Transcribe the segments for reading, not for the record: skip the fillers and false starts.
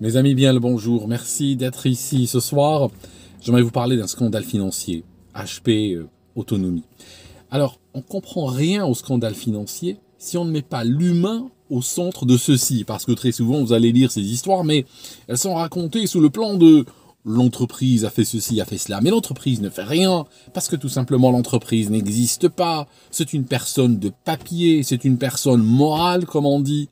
Mes amis, bien le bonjour. Merci d'être ici ce soir. J'aimerais vous parler d'un scandale financier, HP Autonomie. Alors, on ne comprend rien au scandale financier si on ne met pas l'humain au centre de ceci. Parce que très souvent, vous allez lire ces histoires, mais elles sont racontées sous le plan de l'entreprise a fait ceci, a fait cela. Mais l'entreprise ne fait rien, parce que tout simplement l'entreprise n'existe pas. C'est une personne de papier, c'est une personne morale, comme on dit.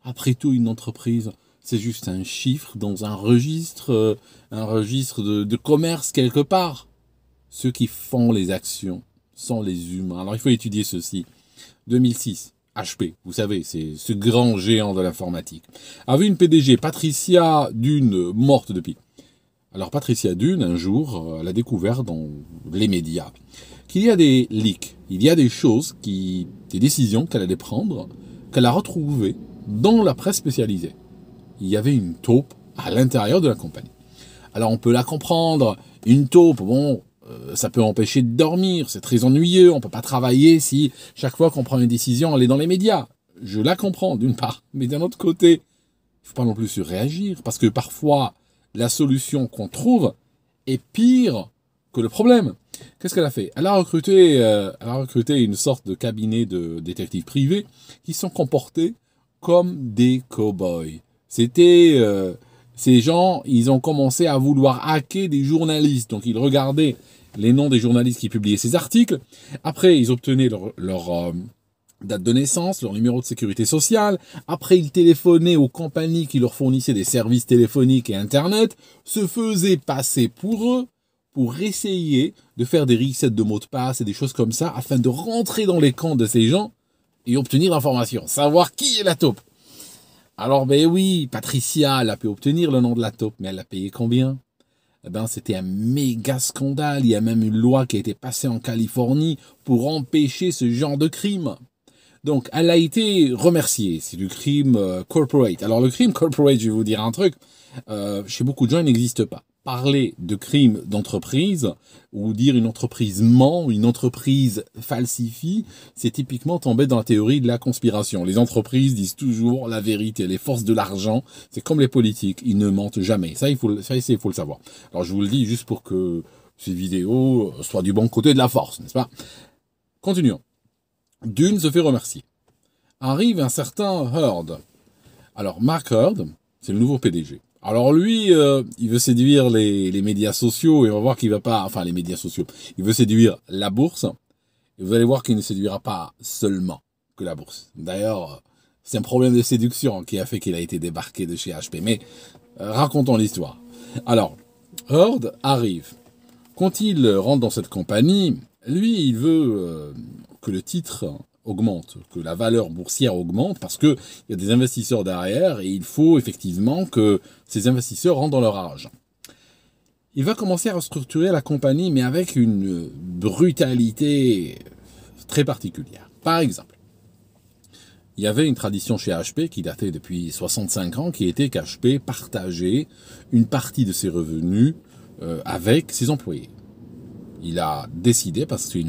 Après tout, une entreprise, c'est juste un chiffre dans un registre de commerce quelque part. Ceux qui font les actions sont les humains. Alors il faut étudier ceci. 2006, HP, vous savez, c'est ce grand géant de l'informatique, avait une PDG, Patricia Dune, morte depuis. Alors Patricia Dune, un jour, elle a découvert dans les médias qu'il y a des leaks, il y a des choses, des décisions qu'elle allait prendre, qu'elle a retrouvées dans la presse spécialisée. Il y avait une taupe à l'intérieur de la compagnie. Alors on peut la comprendre, une taupe, bon, ça peut empêcher de dormir, c'est très ennuyeux, on peut pas travailler si chaque fois qu'on prend une décision, elle est dans les médias. Je la comprends d'une part, mais d'un autre côté, il faut pas non plus surréagir, parce que parfois, la solution qu'on trouve est pire que le problème. Qu'est-ce qu'elle a fait? Elle a recruté une sorte de cabinet de détectives privés qui sont comportés comme des cow-boys. Ces gens, ils ont commencé à vouloir hacker des journalistes. Donc ils regardaient les noms des journalistes qui publiaient ces articles. Après, ils obtenaient leur date de naissance, leur numéro de sécurité sociale. Après, ils téléphonaient aux compagnies qui leur fournissaient des services téléphoniques et Internet, se faisaient passer pour eux pour essayer de faire des resets de mots de passe et des choses comme ça afin de rentrer dans les camps de ces gens et obtenir l'information, savoir qui est la taupe. Alors, ben oui, Patricia, elle a pu obtenir le nom de la taupe, mais elle a payé combien? Eh ben, c'était un méga scandale. Il y a même une loi qui a été passée en Californie pour empêcher ce genre de crime. Donc, elle a été remerciée. C'est du crime corporate. Alors, le crime corporate, je vais vous dire un truc. Chez beaucoup de gens, il n'existe pas. Parler de crime d'entreprise ou dire une entreprise ment, une entreprise falsifie, c'est typiquement tomber dans la théorie de la conspiration. Les entreprises disent toujours la vérité. Les forces de l'argent, c'est comme les politiques, ils ne mentent jamais. Ça, il faut le savoir. Alors, je vous le dis juste pour que ces vidéos soient du bon côté de la force, n'est-ce pas? Continuons. Dune se fait remercier. Arrive un certain Heard. Alors, Mark Heard, c'est le nouveau PDG. Alors lui, il veut séduire les médias sociaux et on va voir qu'il va pas, enfin les médias sociaux, il veut séduire la bourse et vous allez voir qu'il ne séduira pas seulement que la bourse. D'ailleurs, c'est un problème de séduction qui a fait qu'il a été débarqué de chez HP. Mais racontons l'histoire. Alors, Heard arrive. Quand il rentre dans cette compagnie, lui, il veut que le titre augmente, que la valeur boursière augmente, parce qu'il y a des investisseurs derrière et il faut effectivement que ces investisseurs rentrent dans leur argent. Il va commencer à restructurer la compagnie, mais avec une brutalité très particulière. Par exemple, il y avait une tradition chez HP qui datait depuis 65 ans, qui était qu'HP partageait une partie de ses revenus avec ses employés. Il a décidé, parce que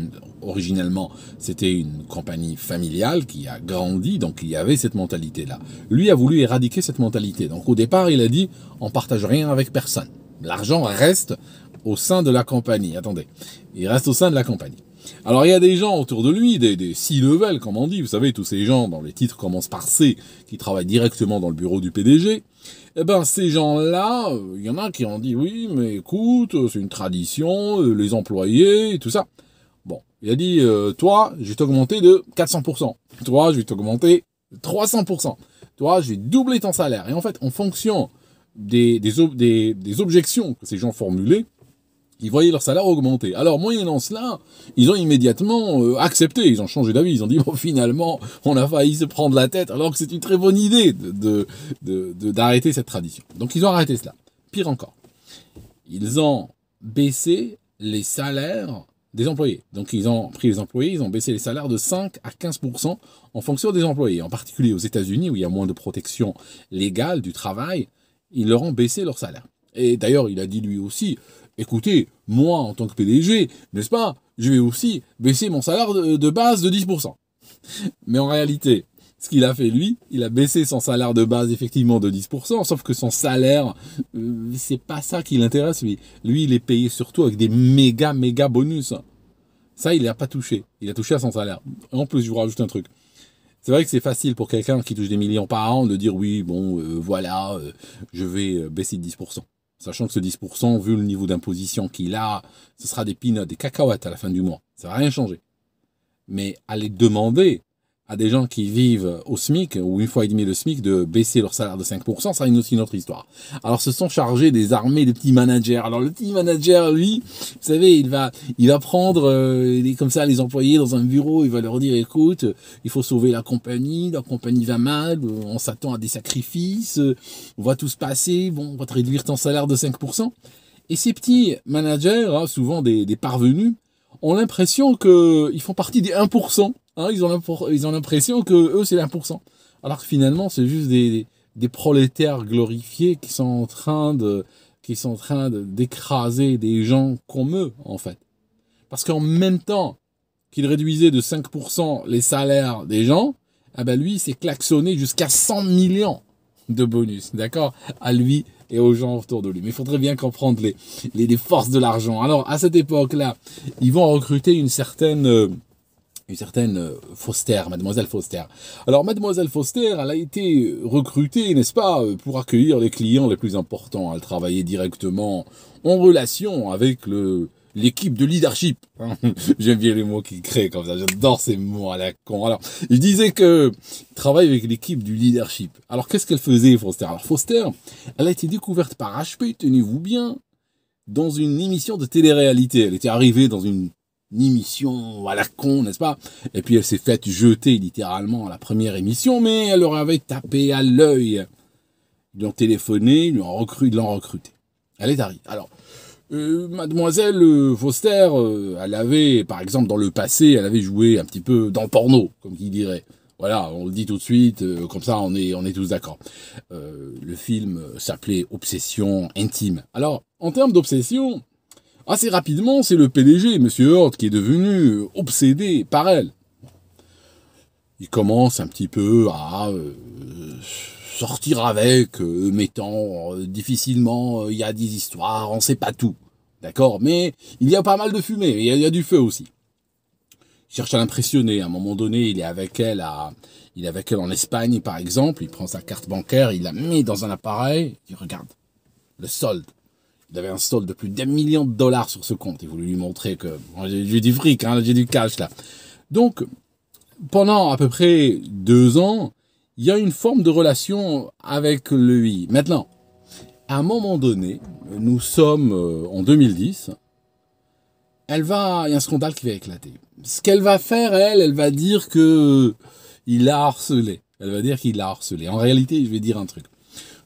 originellement c'était une compagnie familiale qui a grandi, donc il y avait cette mentalité-là. Lui a voulu éradiquer cette mentalité. Donc au départ, il a dit, on partage rien avec personne. L'argent reste au sein de la compagnie. Attendez, il reste au sein de la compagnie. Alors il y a des gens autour de lui, des C-level, comme on dit, vous savez, tous ces gens dont les titres commencent par C, qui travaillent directement dans le bureau du PDG. Eh ben ces gens-là, il y en a qui ont dit oui, mais écoute, c'est une tradition, les employés, et tout ça. Bon, il a dit, toi, je vais t'augmenter de 400%. Toi, je vais t'augmenter de 300%. Toi, je vais doubler ton salaire. Et en fait, en fonction des objections que ces gens formulaient, ils voyaient leur salaire augmenter. Alors, moyennant cela, ils ont immédiatement accepté, ils ont changé d'avis, ils ont dit, bon, finalement, on a failli se prendre la tête, alors que c'est une très bonne idée d'arrêter cette tradition. Donc, ils ont arrêté cela. Pire encore, ils ont baissé les salaires des employés. Donc, ils ont pris les employés, ils ont baissé les salaires de 5 à 15% en fonction des employés. En particulier aux États-Unis, où il y a moins de protection légale du travail, ils leur ont baissé leur salaire. Et d'ailleurs, il a dit lui aussi, écoutez, moi, en tant que PDG, n'est-ce pas, je vais aussi baisser mon salaire de base de 10%. Mais en réalité, ce qu'il a fait lui, il a baissé son salaire de base effectivement de 10%, sauf que son salaire, c'est pas ça qui l'intéresse lui. Lui, il est payé surtout avec des méga bonus. Ça, il n'a pas touché. Il a touché à son salaire. En plus, je vous rajoute un truc. C'est vrai que c'est facile pour quelqu'un qui touche des millions par an de dire oui, bon, voilà, je vais baisser de 10%. Sachant que ce 10%, vu le niveau d'imposition qu'il a, ce sera des peanuts, des cacahuètes à la fin du mois. Ça va rien changer. Mais aller demander à des gens qui vivent au SMIC, ou 1,5 fois le SMIC, de baisser leur salaire de 5%, ça a aussi une autre histoire. Alors, se sont chargés des armées des petits managers. Alors, le petit manager, lui, vous savez, il va prendre comme ça les employés dans un bureau, il va leur dire, écoute, il faut sauver la compagnie va mal, on s'attend à des sacrifices, on va tout se passer, bon, on va te réduire ton salaire de 5%. Et ces petits managers, hein, souvent des parvenus, ont l'impression qu'ils font partie des 1%. Hein, ils ont l'impression que eux c'est 1%. Alors que finalement c'est juste des prolétaires glorifiés qui sont en train d'écraser des gens comme eux en fait. Parce qu'en même temps qu'il réduisait de 5% les salaires des gens, ah ben lui s'est klaxonné jusqu'à 100 millions de bonus, d'accord, à lui et aux gens autour de lui. Mais il faudrait bien comprendre les forces de l'argent. Alors à cette époque-là, ils vont recruter une certaine Foster, Mademoiselle Foster. Alors, Mademoiselle Foster, elle a été recrutée, n'est-ce pas, pour accueillir les clients les plus importants. Elle travaillait directement en relation avec l'équipe de leadership. J'aime bien les mots qu'il crée comme ça. J'adore ces mots à la con. Alors, je disais que travaille avec l'équipe du leadership. Alors, qu'est-ce qu'elle faisait, Foster? Alors, Foster, elle a été découverte par HP, tenez-vous bien, dans une émission de télé-réalité. Elle était arrivée dans une émission à la con, n'est-ce pas? Et puis elle s'est faite jeter littéralement à la première émission, mais elle leur avait tapé à l'œil. Ils lui ont téléphoné, ils l'ont recruté. Elle est arrivée. Alors, Mademoiselle Foster, elle avait, par exemple, dans le passé, elle avait joué un petit peu dans le porno, comme qui dirait. Voilà, on le dit tout de suite, comme ça on est tous d'accord. Le film s'appelait Obsession intime. Alors, en termes d'obsession, assez rapidement, c'est le PDG, Monsieur Hurt, qui est devenu obsédé par elle. Il commence un petit peu à sortir avec, mettant difficilement, il y a des histoires, on sait pas tout. D'accord? Mais il y a pas mal de fumée, il y a du feu aussi. Il cherche à l'impressionner. À un moment donné, il est avec elle en Espagne, par exemple. Il prend sa carte bancaire, il la met dans un appareil, il regarde le solde. Il avait un solde de plus d'1 million de dollars sur ce compte. Il voulait lui montrer que j'ai du fric, hein, j'ai du cash là. Donc, pendant à peu près 2 ans, il y a une forme de relation avec lui. Maintenant, à un moment donné, nous sommes en 2010, il y a un scandale qui va éclater. Ce qu'elle va faire, elle va dire que il l'a harcelé. Elle va dire qu'il l'a harcelé. En réalité, je vais dire un truc.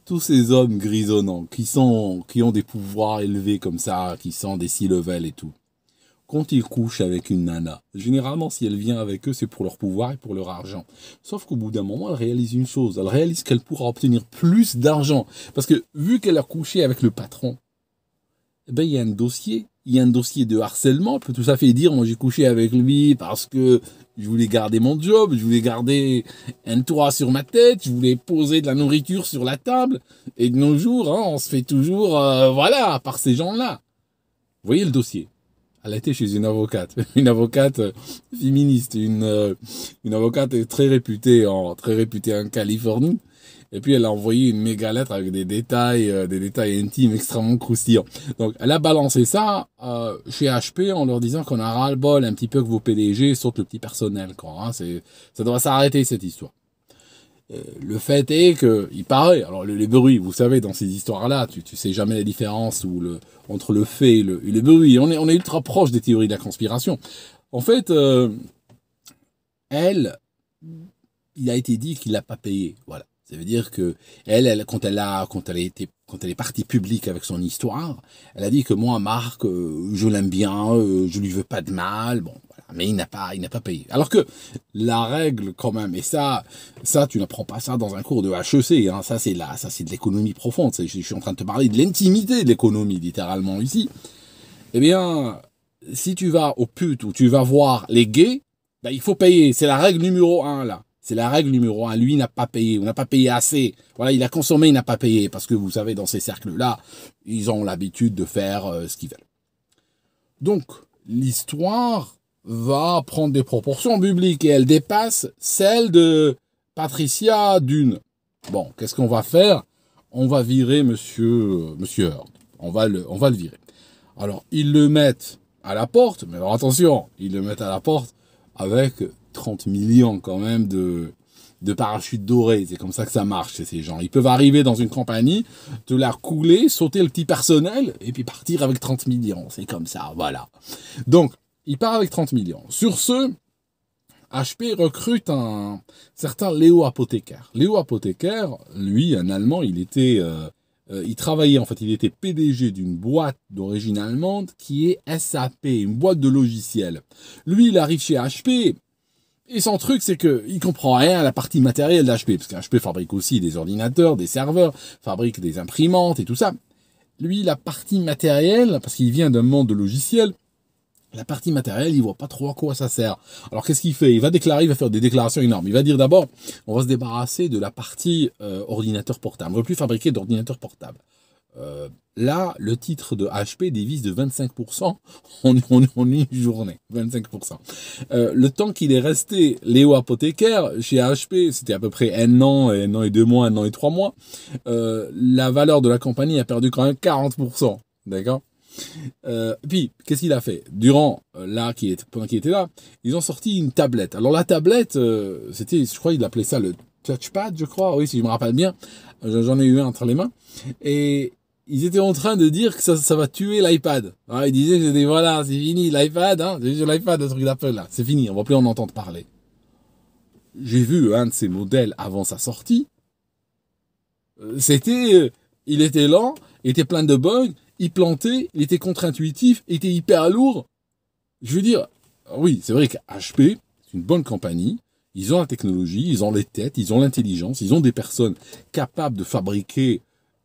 Tous ces hommes grisonnants qui ont des pouvoirs élevés comme ça, qui sont des C-level et tout, quand ils couchent avec une nana, généralement si elle vient avec eux, c'est pour leur pouvoir et pour leur argent. Sauf qu'au bout d'un moment, elle réalise une chose, elle réalise qu'elle pourra obtenir plus d'argent. Parce que vu qu'elle a couché avec le patron, eh ben, il y a un dossier de harcèlement. Elle peut tout à fait dire, moi j'ai couché avec lui parce que je voulais garder mon job, je voulais garder un toit sur ma tête, je voulais poser de la nourriture sur la table. Et de nos jours, hein, on se fait toujours, voilà, par ces gens-là. Vous voyez le dossier? Elle était chez une avocate féministe, une avocate très réputée en Californie. Et puis elle a envoyé une méga lettre avec des détails intimes extrêmement croustillants. Donc elle a balancé ça chez HP en leur disant qu'on a ras-le-bol un petit peu que vos PDG sautent le petit personnel, quoi. Hein, ça doit s'arrêter cette histoire. Le fait est que, il paraît, alors les bruits, vous savez, dans ces histoires-là, tu sais jamais la différence entre le fait et le bruit. On est ultra proche des théories de la conspiration. En fait, il a été dit qu'il l'a pas payé, voilà. Ça veut dire que quand elle est partie publique avec son histoire, elle a dit que moi, Marc, je l'aime bien, je lui veux pas de mal, bon, voilà. Mais il n'a pas payé. Alors que la règle, quand même, et ça, tu n'apprends pas ça dans un cours de HEC, hein, ça c'est de l'économie profonde. Je suis en train de te parler de l'intimité de l'économie, littéralement ici. Eh bien, si tu vas au putes ou tu vas voir les gays, ben, il faut payer. C'est la règle numéro 1 là. C'est la règle numéro un. Lui, il n'a pas payé. On n'a pas payé assez. Voilà, il a consommé, il n'a pas payé. Parce que vous savez, dans ces cercles-là, ils ont l'habitude de faire ce qu'ils veulent. Donc, l'histoire va prendre des proportions bibliques et elle dépasse celle de Patricia Dune. Bon, qu'est-ce qu'on va faire? On va virer Monsieur Heard. On va le virer. Alors, ils le mettent à la porte, mais alors attention, ils le mettent à la porte avec 30 millions quand même de parachutes dorés. C'est comme ça que ça marche chez ces gens. Ils peuvent arriver dans une compagnie, te la couler, sauter le petit personnel, et puis partir avec 30 millions. C'est comme ça, voilà. Donc, il part avec 30 millions. Sur ce, HP recrute un certain Léo Apotheker. Léo Apotheker, lui, un Allemand, il travaillait, en fait, il était PDG d'une boîte d'origine allemande qui est SAP, une boîte de logiciels. Lui, il arrive chez HP, et son truc, c'est qu'il comprend rien à la partie matérielle d'HP, parce qu'HP fabrique aussi des ordinateurs, des serveurs, fabrique des imprimantes et tout ça. Lui, la partie matérielle, parce qu'il vient d'un monde de logiciels, la partie matérielle, il voit pas trop à quoi ça sert. Alors qu'est-ce qu'il fait? Il va faire des déclarations énormes. Il va dire d'abord, on va se débarrasser de la partie ordinateur portable. On ne va plus fabriquer d'ordinateur portable. Là, le titre de HP divise de 25% en une journée. 25%. Le temps qu'il est resté Léo Apotheker chez HP, c'était à peu près un an et 2 mois, 1 an et 3 mois. La valeur de la compagnie a perdu quand même 40%. D'accord? Puis, qu'est-ce qu'il a fait? Pendant qu'il était là, ils ont sorti une tablette. Alors la tablette, je crois, il appelait ça le touchpad, je crois. Oui, si je me rappelle bien. J'en ai eu un entre les mains. Et ils étaient en train de dire que ça va tuer l'iPad. Alors, ils disaient que voilà, c'est fini l'iPad, hein. C'est l'iPad, le truc d'Apple là. C'est fini, on va plus en entendre parler. J'ai vu un de ces modèles avant sa sortie. Il était lent, il était plein de bugs. Il plantait, il était contre-intuitif, il était hyper lourd. Je veux dire, oui, c'est vrai qu'HP, c'est une bonne compagnie. Ils ont la technologie, ils ont les têtes, ils ont l'intelligence, ils ont des personnes capables de fabriquer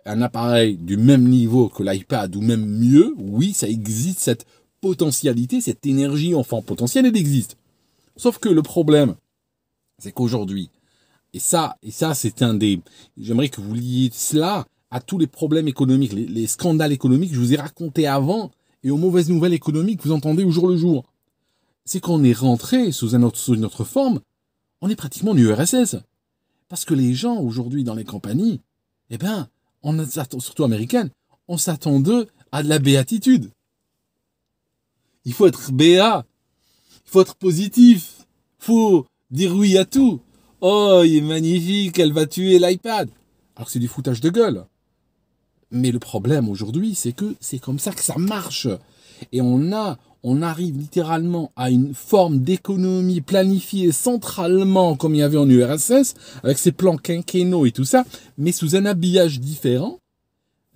un appareil du même niveau que l'iPad ou même mieux. Oui, ça existe, cette potentialité, cette énergie enfant potentielle, elle existe. Sauf que le problème, c'est qu'aujourd'hui, et ça, c'est j'aimerais que vous liiez cela à tous les problèmes économiques, les scandales économiques que je vous ai racontés avant, et aux mauvaises nouvelles économiques que vous entendez au jour le jour. C'est qu'on est rentré sous une autre forme, on est pratiquement en URSS. Parce que les gens, aujourd'hui, dans les compagnies, surtout américaines, on s'attendait à de la béatitude. Il faut être béat, il faut être positif, il faut dire oui à tout. Oh, il est magnifique, elle va tuer l'iPad. Alors que c'est du foutage de gueule. Mais le problème aujourd'hui, c'est que c'est comme ça que ça marche. Et on arrive littéralement à une forme d'économie planifiée centralement comme il y avait en URSS, avec ses plans quinquennaux et tout ça, mais sous un habillage différent.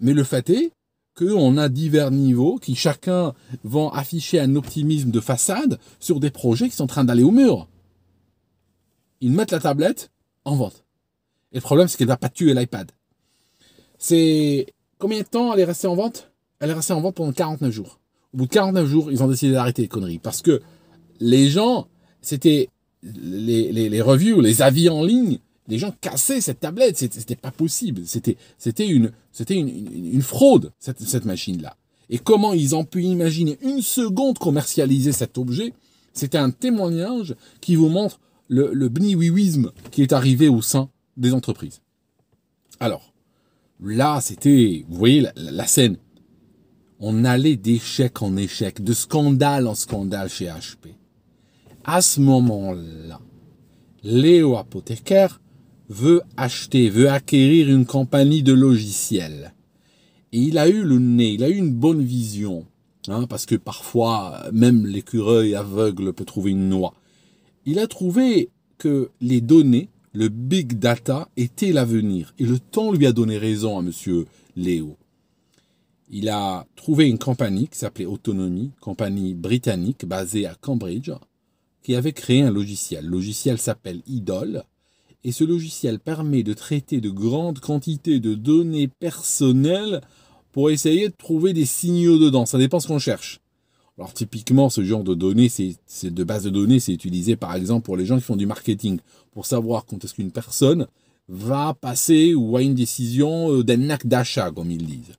Mais le fait est qu'on a divers niveaux qui chacun vont afficher un optimisme de façade sur des projets qui sont en train d'aller au mur. Ils mettent la tablette en vente. Et le problème, c'est qu'elle ne va pas tuer l'iPad. C'est combien de temps elle est restée en vente? Elle est restée en vente pendant 49 jours. Au bout de 49 jours, ils ont décidé d'arrêter les conneries. Parce que les gens, c'était les reviews, les avis en ligne, les gens cassaient cette tablette. C'était pas possible. C'était une fraude, cette machine-là. Et comment ils ont pu imaginer une seconde commercialiser cet objet? C'était un témoignage qui vous montre le bniouiouisme qui est arrivé au sein des entreprises. Alors, là, vous voyez la scène. On allait d'échec en échec, de scandale en scandale chez HP. À ce moment-là, Léo Apotheker veut acquérir une compagnie de logiciels. Et il a eu le nez, il a eu une bonne vision. Parce que parfois, même l'écureuil aveugle peut trouver une noix. Il a trouvé que les données, le big data, était l'avenir. Et le temps lui a donné raison à monsieur Léo. Il a trouvé une compagnie qui s'appelait Autonomy, compagnie britannique basée à Cambridge, qui avait créé un logiciel. Le logiciel s'appelle Idol. Et ce logiciel permet de traiter de grandes quantités de données personnelles pour essayer de trouver des signaux dedans. Ça dépend ce qu'on cherche. Alors typiquement, ce genre de données, de base de données, c'est utilisé par exemple pour les gens qui font du marketing, pour savoir quand est-ce qu'une personne va passer ou a une décision d'un acte d'achat, comme ils disent.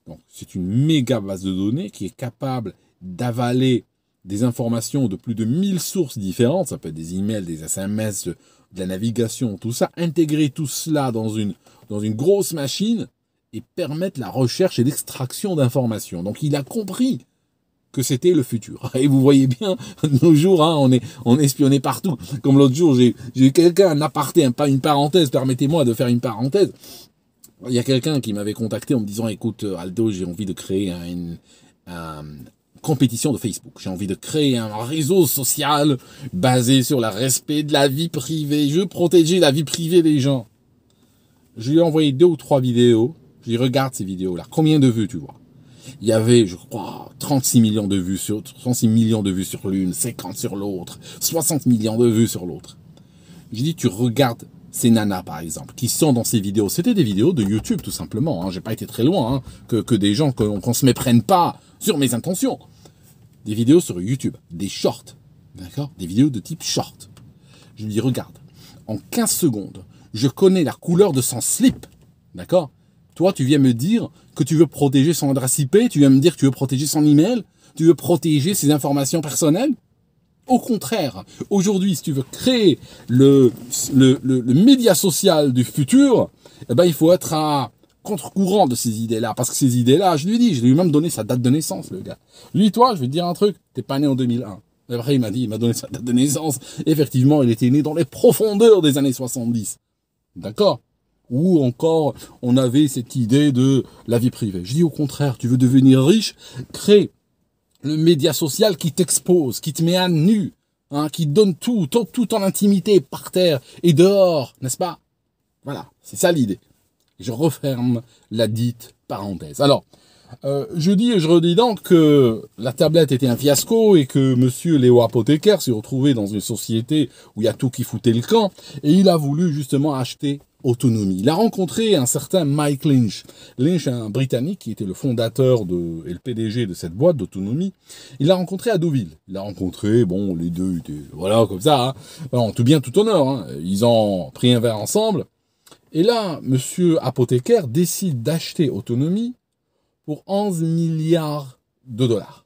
Donc c'est une méga base de données qui est capable d'avaler des informations de plus de 1000 sources différentes, ça peut être des emails, des SMS, de la navigation, tout ça, intégrer tout cela dans une grosse machine et permettre la recherche et l'extraction d'informations. Donc il a compris que c'était le futur. Et vous voyez bien, de nos jours, hein, on est espionné partout. Comme l'autre jour, j'ai eu quelqu'un, un aparté, une parenthèse, permettez-moi de faire une parenthèse. Il y a quelqu'un qui m'avait contacté en me disant, écoute Aldo, j'ai envie de créer une compétition de Facebook. J'ai envie de créer un réseau social basé sur le respect de la vie privée. Je veux protéger la vie privée des gens. Je lui ai envoyé 2 ou 3 vidéos. Je lui ai dit, regarde ces vidéos-là. Combien de vues tu vois? Il y avait, je crois, 36 millions de vues sur l'une, 50 sur l'autre, 60 millions de vues sur l'autre. Je dis, tu regardes ces nanas, par exemple, qui sont dans ces vidéos. C'était des vidéos de YouTube, tout simplement. Hein. J'ai pas été très loin, hein, que des gens, qu'on se méprenne pas sur mes intentions. Des vidéos sur YouTube, des shorts, d'accord? Des vidéos de type short. Je lui dis, regarde, en 15 secondes, je connais la couleur de son slip, d'accord? Toi, tu viens me dire que tu veux protéger son adresse IP, tu viens me dire que tu veux protéger son email, tu veux protéger ses informations personnelles. Au contraire, aujourd'hui, si tu veux créer le média social du futur, eh ben, il faut être à contre-courant de ces idées-là. Parce que ces idées-là, je lui ai même donné sa date de naissance, le gars. Lui, toi, je vais te dire un truc, t'es pas né en 2001. Et après, il m'a donné sa date de naissance. Effectivement, il était né dans les profondeurs des années 70. D'accord? Ou encore, on avait cette idée de la vie privée. Je dis au contraire, tu veux devenir riche, crée le média social qui t'expose, qui te met à nu, hein, qui te donne tout en intimité, par terre et dehors, n'est-ce pas? Voilà, c'est ça l'idée. Je referme la dite parenthèse. Alors, je dis et je redis donc que la tablette était un fiasco et que monsieur Léo Apothécaire s'est retrouvé dans une société où il y a tout qui foutait le camp et il a voulu justement acheter Autonomie. Il a rencontré un certain Mike Lynch. Lynch, un Britannique qui était le fondateur et le PDG de cette boîte d'Autonomie. Il l'a rencontré à Deauville. Il l'a rencontré, bon, les deux étaient, voilà, comme ça, hein. En tout bien, tout honneur, hein. Ils ont pris un verre ensemble. Et là, monsieur Apothécaire décide d'acheter Autonomie pour 11 milliards de dollars.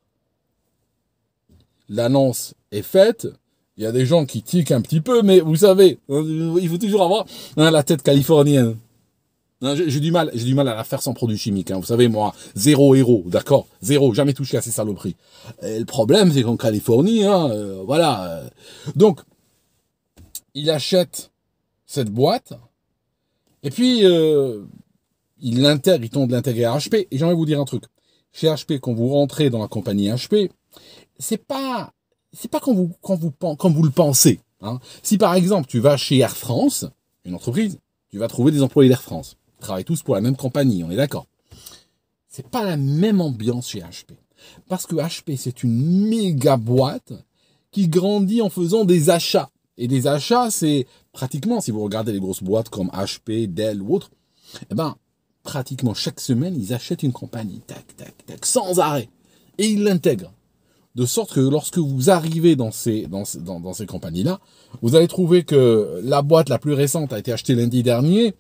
L'annonce est faite. Il y a des gens qui tiquent un petit peu, mais vous savez, il faut toujours avoir la tête californienne. J'ai du mal à la faire sans produits chimiques. Hein. Vous savez, moi, zéro héros, d'accord? Zéro, jamais touché à ces saloperies. Et le problème, c'est qu'en Californie, voilà. Donc, il achète cette boîte, et puis, il tente de l'intégrer à HP. Et j'aimerais vous dire un truc. Chez HP, quand vous rentrez dans la compagnie HP, c'est pas comme vous le pensez. Hein. Si par exemple tu vas chez Air France, une entreprise, tu vas trouver des employés d'Air France. Ils travaillent tous pour la même compagnie, on est d'accord. C'est pas la même ambiance chez HP. Parce que HP, c'est une méga boîte qui grandit en faisant des achats. Et des achats, c'est pratiquement, si vous regardez les grosses boîtes comme HP, Dell ou autres, eh ben, pratiquement chaque semaine, ils achètent une compagnie, tac, tac, tac, sans arrêt. Et ils l'intègrent. De sorte que lorsque vous arrivez dans ces compagnies-là, vous allez trouver que la boîte la plus récente a été achetée lundi dernier,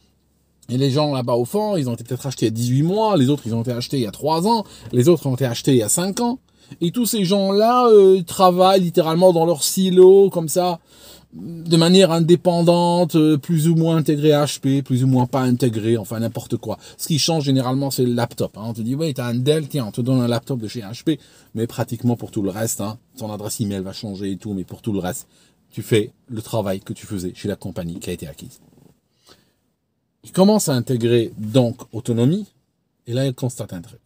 et les gens là-bas au fond, ils ont été peut-être achetés il y a 18 mois, les autres ils ont été achetés il y a 3 ans, les autres ont été achetés il y a 5 ans, et tous ces gens-là travaillent littéralement dans leur silo, comme ça, de manière indépendante, plus ou moins intégré à HP, plus ou moins pas intégré, enfin n'importe quoi. Ce qui change généralement, c'est le laptop. Hein. On te dit, ouais, t'as un Dell, tiens, on te donne un laptop de chez HP, mais pratiquement pour tout le reste, hein, ton adresse email va changer et tout, mais pour tout le reste, tu fais le travail que tu faisais chez la compagnie qui a été acquise. Il commence à intégrer donc Autonomie, et là, il constate un truc.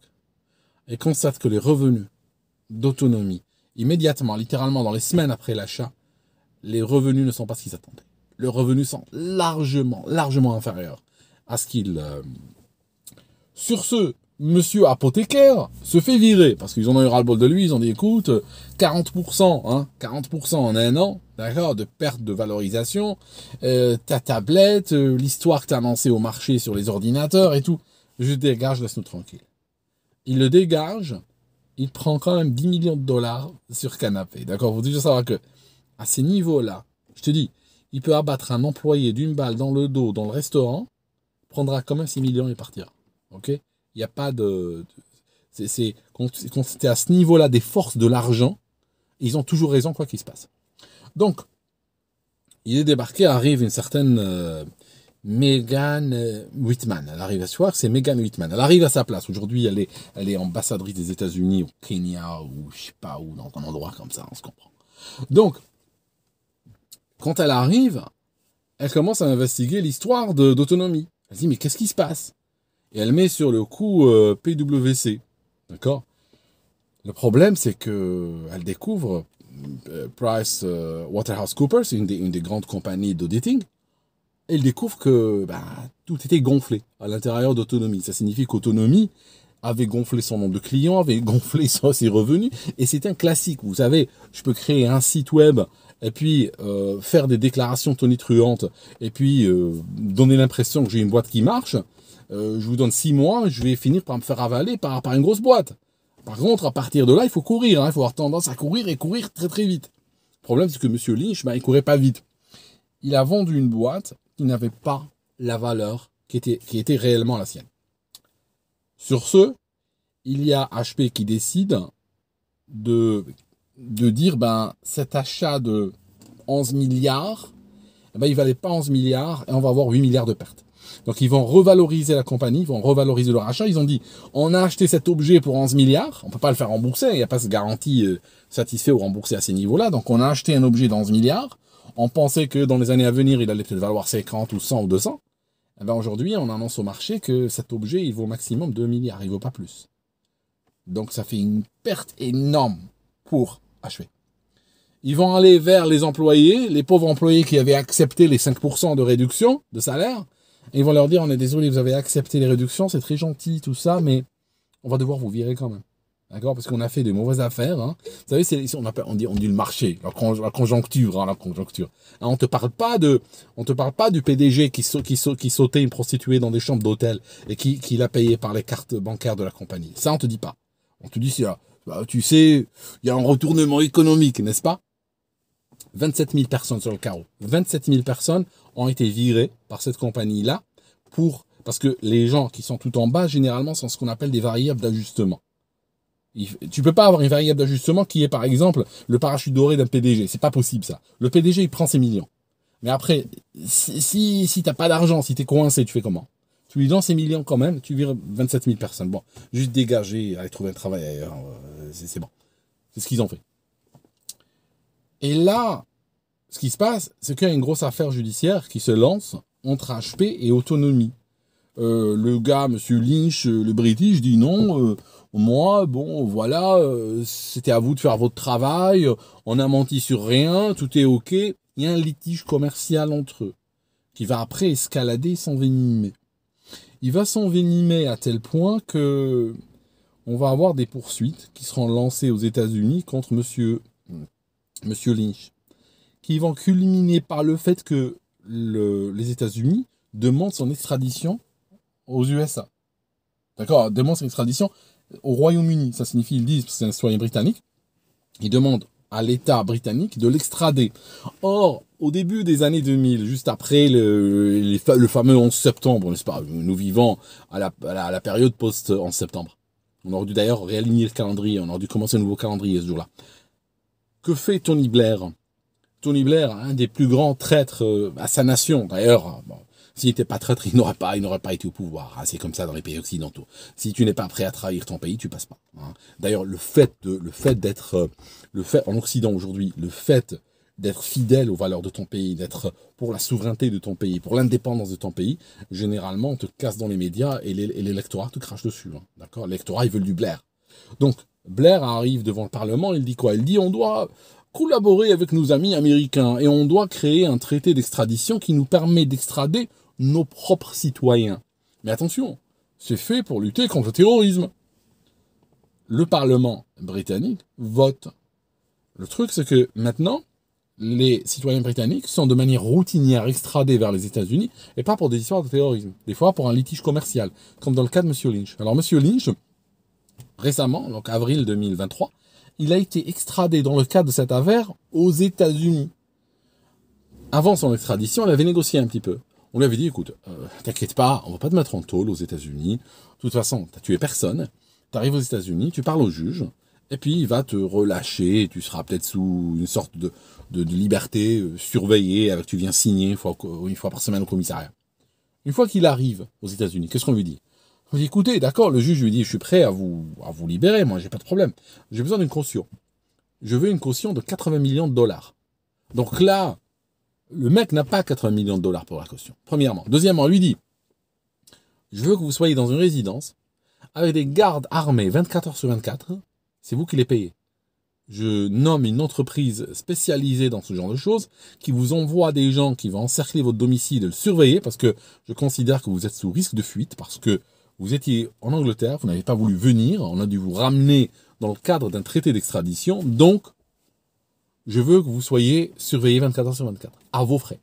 Il constate que les revenus d'Autonomie, immédiatement, littéralement dans les semaines après l'achat, les revenus ne sont pas ce qu'ils attendaient. Les revenus sont largement inférieurs à ce qu'ils... Sur ce, monsieur Apothécaire se fait virer, parce qu'ils en ont eu ras-le-bol de lui, ils ont dit, écoute, 40%, 40% en un an, d'accord, de perte de valorisation, ta tablette, l'histoire que tu as annoncée au marché sur les ordinateurs et tout, je dégage, laisse-nous tranquille. Il le dégage, il prend quand même 10 millions de dollars sur canapé. D'accord? Faut toujours savoir que, à ces niveaux-là, je te dis, il peut abattre un employé d'une balle dans le dos dans le restaurant, prendra quand même 6 millions et partira. Ok? Il n'y a pas de. Quand c'est à ce niveau-là des forces de l'argent, ils ont toujours raison quoi qu'il se passe. Donc, il est débarqué, arrive une certaine Megan Whitman. Elle arrive à soir, c'est Megan Whitman. Elle arrive à sa place. Aujourd'hui, elle est ambassadrice des États-Unis au Kenya ou je sais pas où, dans un endroit comme ça, on se comprend. Donc, quand elle arrive, elle commence à investiguer l'histoire d'autonomie. Elle dit, mais qu'est-ce qui se passe? Et elle met sur le coup PwC. D'accord? Le problème, c'est que elle découvre Price Waterhouse Coopers, une des grandes compagnies d'auditing. Et elle découvre que tout était gonflé à l'intérieur d'Autonomie. Ça signifie qu'Autonomie avait gonflé son nombre de clients, avait gonflé ses revenus. Et c'est un classique. Vous savez, je peux créer un site web et puis faire des déclarations tonitruantes et puis donner l'impression que j'ai une boîte qui marche. Je vous donne 6 mois, je vais finir par me faire avaler par une grosse boîte. Par contre, à partir de là, il faut courir. Il faut avoir tendance à courir et courir très très vite. Le problème, c'est que M. Lynch, il courait pas vite. Il a vendu une boîte qui n'avait pas la valeur qui était réellement la sienne. Sur ce, il y a HP qui décide de dire, cet achat de 11 milliards, il valait pas 11 milliards et on va avoir 8 milliards de pertes. Donc ils vont revaloriser la compagnie, ils vont revaloriser leur achat. Ils ont dit, on a acheté cet objet pour 11 milliards, on peut pas le faire rembourser, il n'y a pas de garantie satisfait ou remboursé à ces niveaux-là. Donc on a acheté un objet d'11 milliards, on pensait que dans les années à venir, il allait peut-être valoir 50 ou 100 ou 200. Aujourd'hui, on annonce au marché que cet objet, il vaut au maximum 2 milliards, il vaut pas plus. Donc ça fait une perte énorme pour HP. Ils vont aller vers les employés, les pauvres employés qui avaient accepté les 5% de réduction de salaire. Et ils vont leur dire, on est désolé, vous avez accepté les réductions, c'est très gentil, tout ça, mais on va devoir vous virer quand même. D'accord? Parce qu'on a fait des mauvaises affaires. Hein. Vous savez, on dit le marché, la conjoncture, la conjoncture. Hein, on te parle pas du PDG qui sautait une prostituée dans des chambres d'hôtel et qui l'a payé par les cartes bancaires de la compagnie. Ça, on te dit pas. On te dit, tu sais, il y a un retournement économique, n'est-ce pas? 27 000 personnes sur le carreau. 27 000 personnes ont été virées par cette compagnie-là parce que les gens qui sont tout en bas, généralement, sont ce qu'on appelle des variables d'ajustement. Tu peux pas avoir une variable d'ajustement qui est, par exemple, le parachute doré d'un PDG. C'est pas possible, ça. Le PDG, il prend ses millions. Mais après, si t'as pas d'argent, si t'es coincé, tu fais comment? Tu lui donnes ses millions quand même, tu vires 27 000 personnes. Bon, juste dégager, aller trouver un travail ailleurs, c'est bon. C'est ce qu'ils ont fait. Et là, ce qui se passe, c'est qu'il y a une grosse affaire judiciaire qui se lance entre HP et Autonomie. Le gars, M. Lynch, le British, dit non, moi, bon, voilà, c'était à vous de faire votre travail, on a menti sur rien, tout est OK. Il y a un litige commercial entre eux qui va après escalader et s'envenimer. Il va s'envenimer à tel point que on va avoir des poursuites qui seront lancées aux États-Unis contre Monsieur Lynch, qui vont culminer par le fait que les États-Unis demandent son extradition aux USA. D'accord? Demandent son extradition au Royaume-Uni. Ça signifie, ils disent, parce que c'est un citoyen britannique, ils demandent à l'État britannique de l'extrader. Or, au début des années 2000, juste après le fameux 11 septembre, n'est-ce pas? Nous vivons à la période post-11 septembre. On aurait dû d'ailleurs réaligner le calendrier, on aurait dû commencer un nouveau calendrier ce jour-là. Que fait Tony Blair? Tony Blair, un des plus grands traîtres à sa nation. D'ailleurs, s'il n'était pas traître, il n'aurait pas été au pouvoir. C'est comme ça dans les pays occidentaux. Si tu n'es pas prêt à trahir ton pays, tu passes pas. D'ailleurs, le fait en Occident aujourd'hui, le fait d'être fidèle aux valeurs de ton pays, d'être pour la souveraineté de ton pays, pour l'indépendance de ton pays, généralement, on te casse dans les médias et l'électorat te crache dessus. D'accord? L'électorat, ils veulent du Blair. Donc, Blair arrive devant le Parlement, il dit quoi? Il dit on doit collaborer avec nos amis américains et on doit créer un traité d'extradition qui nous permet d'extrader nos propres citoyens. Mais attention, c'est fait pour lutter contre le terrorisme. Le Parlement britannique vote. Le truc, c'est que maintenant, les citoyens britanniques sont de manière routinière extradés vers les États-Unis et pas pour des histoires de terrorisme. Des fois pour un litige commercial, comme dans le cas de M. Lynch. Alors M. Lynch, récemment, donc avril 2023, il a été extradé dans le cadre de cette affaire aux États-Unis. Avant son extradition, il avait négocié un petit peu. On lui avait dit, écoute, t'inquiète pas, on va pas te mettre en tôle aux États-Unis. De toute façon, t'as tué personne. T'arrives aux États-Unis, tu parles au juge, et puis il va te relâcher. Tu seras peut-être sous une sorte de liberté surveillée, avec tu viens signer une fois par semaine au commissariat. Une fois qu'il arrive aux États-Unis, qu'est-ce qu'on lui dit? On lui dit, écoutez, d'accord, le juge lui dit, je suis prêt à vous libérer, moi, j'ai pas de problème. J'ai besoin d'une caution. Je veux une caution de 80 millions de dollars. Donc là, le mec n'a pas 80 millions de dollars pour la caution, premièrement. Deuxièmement, on lui dit, je veux que vous soyez dans une résidence avec des gardes armés 24 heures sur 24, c'est vous qui les payez. Je nomme une entreprise spécialisée dans ce genre de choses qui vous envoie des gens qui vont encercler votre domicile et le surveiller parce que je considère que vous êtes sous risque de fuite parce que vous étiez en Angleterre, vous n'avez pas voulu venir, on a dû vous ramener dans le cadre d'un traité d'extradition, donc je veux que vous soyez surveillé 24 heures sur 24, à vos frais.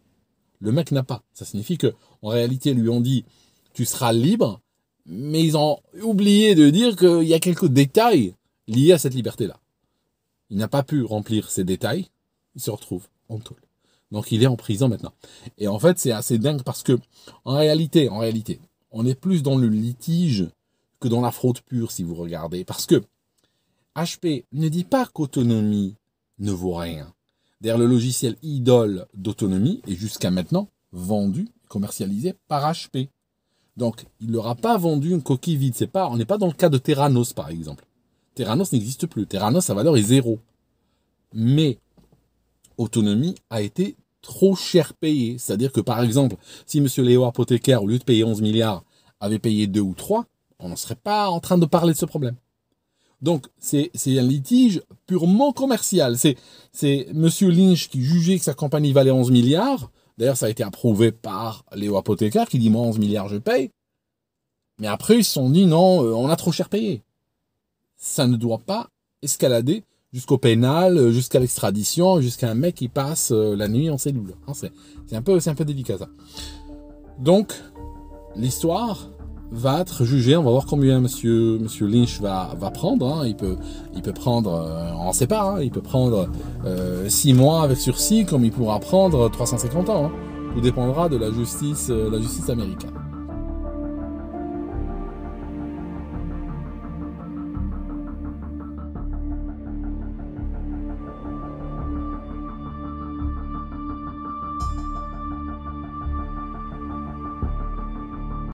Le mec n'a pas. Ça signifie que, en réalité, lui ont dit, tu seras libre, mais ils ont oublié de dire qu'il y a quelques détails liés à cette liberté-là. Il n'a pas pu remplir ces détails, il se retrouve en tôle. Donc il est en prison maintenant. Et en fait, c'est assez dingue parce que, en réalité, on est plus dans le litige que dans la fraude pure, si vous regardez. Parce que HP ne dit pas qu'Autonomie ne vaut rien. D'ailleurs, le logiciel Idol d'Autonomie est jusqu'à maintenant vendu, commercialisé par HP. Donc, il ne leur a pas vendu une coquille vide. On n'est pas dans le cas de Theranos, par exemple. Theranos n'existe plus. Theranos, sa valeur est 0. Mais Autonomie a été trop cher payé. C'est-à-dire que, par exemple, si M. Léo Apothécaire, au lieu de payer 11 milliards, avait payé 2 ou 3, on n'en serait pas en train de parler de ce problème. Donc, c'est un litige purement commercial. C'est M. Lynch qui jugeait que sa compagnie valait 11 milliards. D'ailleurs, ça a été approuvé par Léo Apothécaire qui dit, moi, 11 milliards, je paye. Mais après, ils se sont dit, non, on a trop cher payé. Ça ne doit pas escalader jusqu'au pénal, jusqu'à l'extradition, jusqu'à un mec qui passe la nuit en cellule. C'est un peu délicat, ça. Donc, l'histoire va être jugée. On va voir combien monsieur Lynch va prendre. Hein. Il peut prendre, on ne sait pas, hein. Il peut prendre 6 mois avec sursis, comme il pourra prendre 350 ans. Hein. Tout dépendra de la justice américaine.